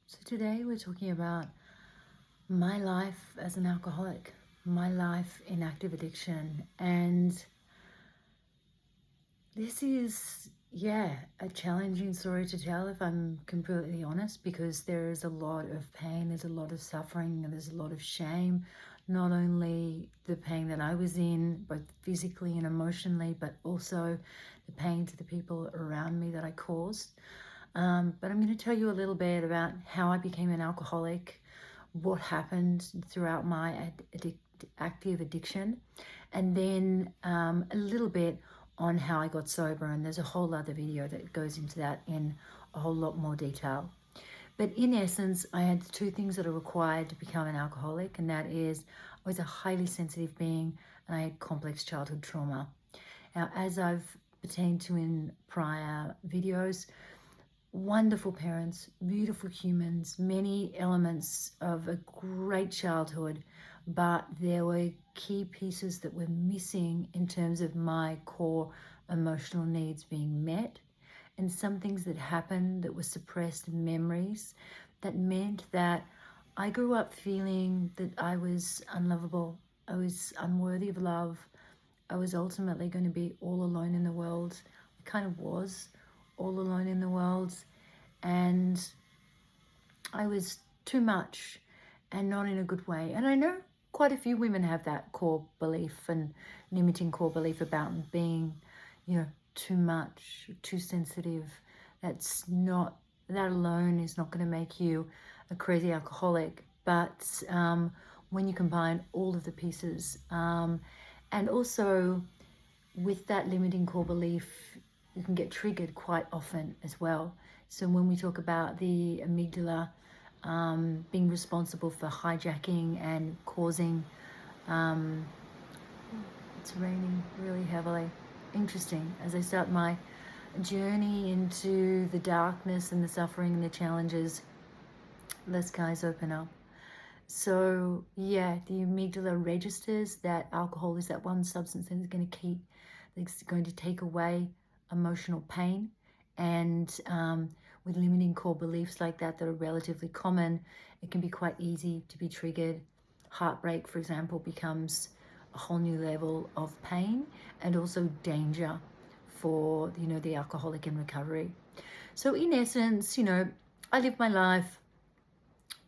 So today we're talking about my life as an alcoholic, my life in active addiction. And this is, a challenging story to tell if I'm completely honest, because there is a lot of pain, there's a lot of suffering, and there's a lot of shame. Not only the pain that I was in, both physically and emotionally, but also the pain to the people around me that I caused. But I'm going to tell you a little bit about how I became an alcoholic, what happened throughout my active addiction, and then a little bit on how I got sober. And there's a whole other video that goes into that in a whole lot more detail. But in essence, I had two things that are required to become an alcoholic, and that is I was a highly sensitive being and I had complex childhood trauma. Now, as I've pertained to in prior videos, wonderful parents, beautiful humans, many elements of a great childhood, but there were key pieces that were missing in terms of my core emotional needs being met, and some things that happened that were suppressed memories that meant that I grew up feeling that I was unlovable, I was unworthy of love, I was ultimately going to be all alone in the world. I kind of was all alone in the world, and I was too much, and not in a good way. And I know quite a few women have that core belief and limiting core belief about being, too much, too sensitive. That alone is not going to make you a crazy alcoholic. But when you combine all of the pieces, and also with that limiting core belief, you can get triggered quite often as well. So when we talk about the amygdala being responsible for hijacking and causing, it's raining really heavily. Interesting. As I start my journey into the darkness and the suffering and the challenges, the skies open up. So the amygdala registers that alcohol is that one substance that is going to take away emotional pain. And with limiting core beliefs like that are relatively common, it can be quite easy to be triggered. Heartbreak, for example, becomes a whole new level of pain, and also danger for the alcoholic in recovery. So in essence, I lived my life,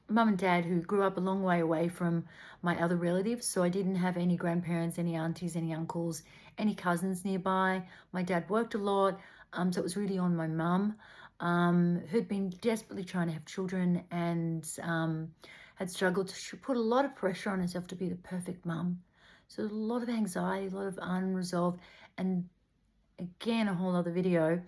mum and dad, who grew up a long way away from my other relatives. So I didn't have any grandparents, any aunties, any uncles, any cousins nearby. My dad worked a lot, so it was really on my mum, who'd been desperately trying to have children, and had struggled to put a lot of pressure on herself to be the perfect mum. So a lot of anxiety, a lot of unresolved, and again, a whole other video.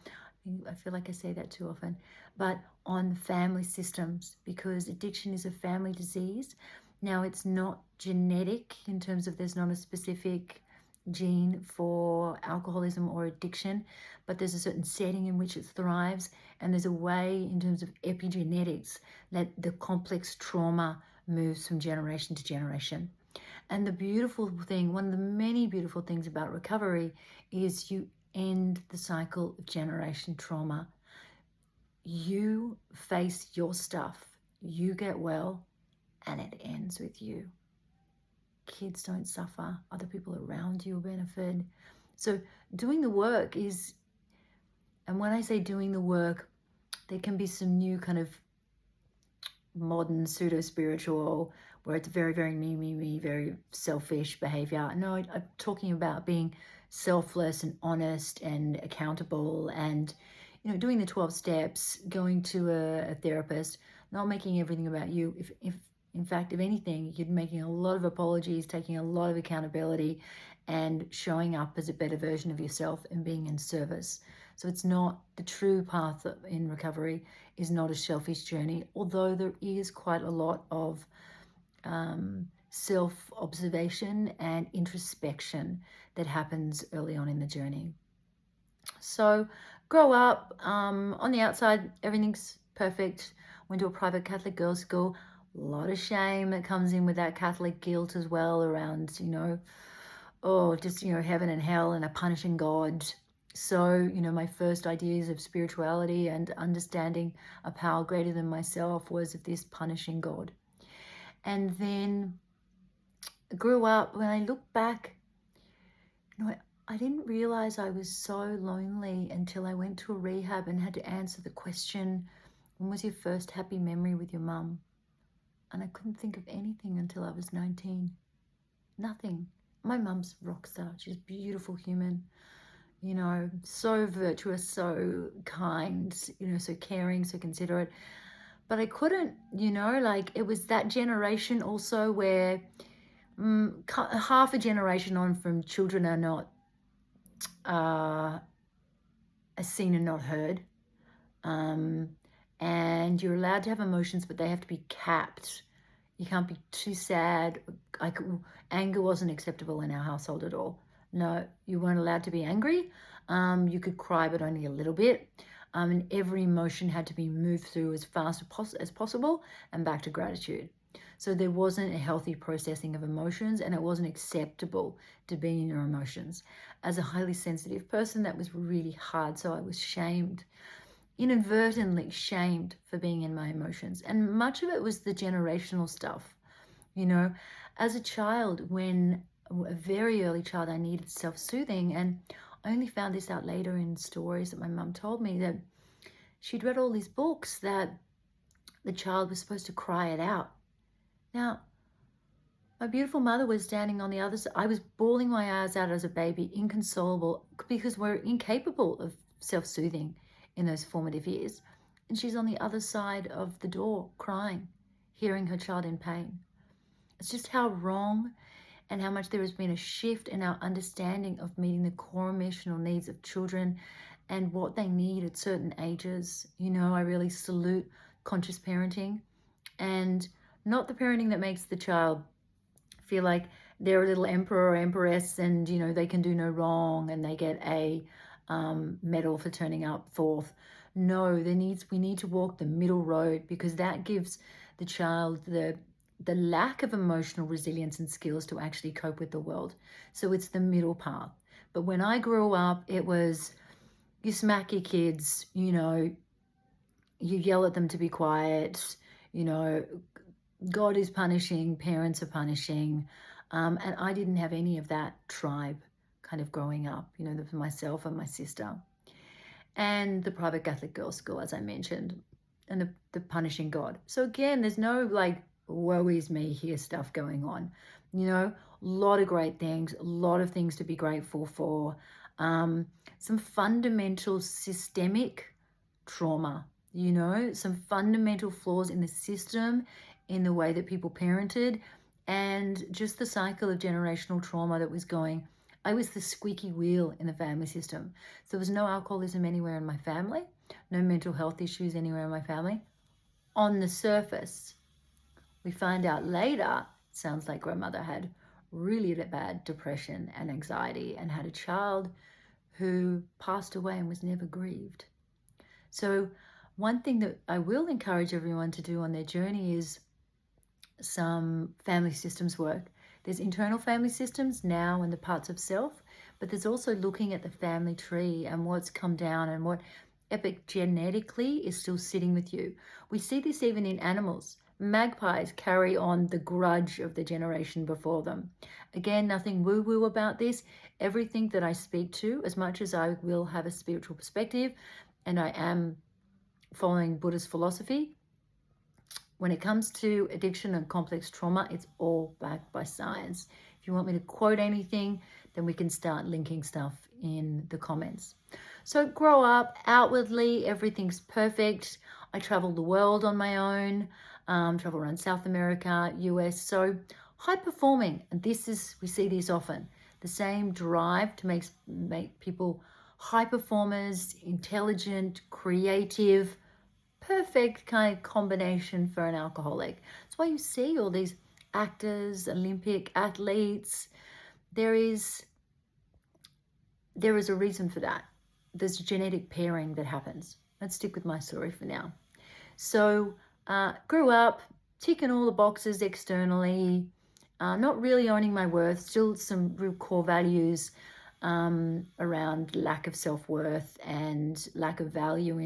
I feel like I say that too often, but on family systems, because addiction is a family disease. Now, it's not genetic in terms of there's not a specific gene for alcoholism or addiction, but there's a certain setting in which it thrives, and there's a way in terms of epigenetics that the complex trauma moves from generation to generation. And the beautiful thing, one of the many beautiful things about recovery, is you end the cycle of generation trauma. You face your stuff, you get well, and it ends with you. Kids don't suffer, other people around you benefit. So doing the work is, and when I say doing the work, there can be some new kind of modern pseudo-spiritual where it's very, very me, very selfish behavior. No, I'm talking about being selfless and honest and accountable, and doing the 12 steps, going to a therapist, not making everything about you. If in fact, if anything, you're making a lot of apologies, taking a lot of accountability, and showing up as a better version of yourself and being in service. So it's not, the true path in recovery is not a selfish journey, although there is quite a lot of self-observation and introspection that happens early on in the journey. So grow up, on the outside, everything's perfect. Went to a private Catholic girls' school. A lot of shame that comes in with that Catholic guilt as well around, heaven and hell and a punishing God. So, you know, my first ideas of spirituality and understanding a power greater than myself was of this punishing God. And then grew up, when I look back, you know, I didn't realize I was so lonely until I went to a rehab and had to answer the question, when was your first happy memory with your mum? And I couldn't think of anything until I was 19. Nothing. My mum's a rock star. She's a beautiful human, you know, so virtuous, so kind, you know, so caring, so considerate. But I couldn't, you know, like it was that generation also where half a generation on from children are not seen and not heard. And you're allowed to have emotions, but they have to be capped. You can't be too sad. Anger wasn't acceptable in our household at all. No, you weren't allowed to be angry. You could cry, but only a little bit. And every emotion had to be moved through as fast as possible and back to gratitude. So there wasn't a healthy processing of emotions, and it wasn't acceptable to be in your emotions. As a highly sensitive person, that was really hard. So I was shamed, inadvertently shamed for being in my emotions. And much of it was the generational stuff. You know, as a child, when a very early child, I needed self-soothing. And I only found this out later in stories that my mum told me, that she'd read all these books that the child was supposed to cry it out. Now, my beautiful mother was standing on the other side. I was bawling my eyes out as a baby, inconsolable, because we're incapable of self-soothing in those formative years. And she's on the other side of the door crying, hearing her child in pain. It's just how wrong and how much there has been a shift in our understanding of meeting the core emotional needs of children and what they need at certain ages. You know, I really salute conscious parenting, and not the parenting that makes the child feel like they're a little emperor or empress and, you know, they can do no wrong and they get a medal for turning up fourth. No, we need to walk the middle road, because that gives the child the lack of emotional resilience and skills to actually cope with the world. So it's the middle path. But when I grew up, it was, you smack your kids, you know, you yell at them to be quiet, you know, God is punishing, parents are punishing. And I didn't have any of that tribe kind of growing up, you know, for myself and my sister. And the private Catholic girls' school, as I mentioned, and the punishing God. So again, there's no like, woe is me here stuff going on. You know, a lot of great things, a lot of things to be grateful for. Some fundamental systemic trauma, you know, some fundamental flaws in the system, in the way that people parented, and just the cycle of generational trauma that was going. I was the squeaky wheel in the family system. So there was no alcoholism anywhere in my family, no mental health issues anywhere in my family. On the surface, we find out later, sounds like grandmother had really bad depression and anxiety and had a child who passed away and was never grieved. So one thing that I will encourage everyone to do on their journey is some family systems work. There's internal family systems now and the parts of self, but there's also looking at the family tree and what's come down and what epigenetically is still sitting with you. We see this even in animals. Magpies carry on the grudge of the generation before them. Again, nothing woo-woo about this. Everything that I speak to, as much as I will have a spiritual perspective, and I am following Buddhist philosophy, when it comes to addiction and complex trauma, it's all backed by science. If you want me to quote anything, then we can start linking stuff in the comments. So grow up, outwardly, everything's perfect. I travel the world on my own, travel around South America, US. So high performing, and we see this often, the same drive to make people high performers, intelligent, creative, perfect kind of combination for an alcoholic. That's why you see all these actors, Olympic athletes. There is a reason for that. There's genetic pairing that happens. Let's stick with my story for now. So grew up ticking all the boxes externally, not really owning my worth, still some real core values, around lack of self-worth and lack of value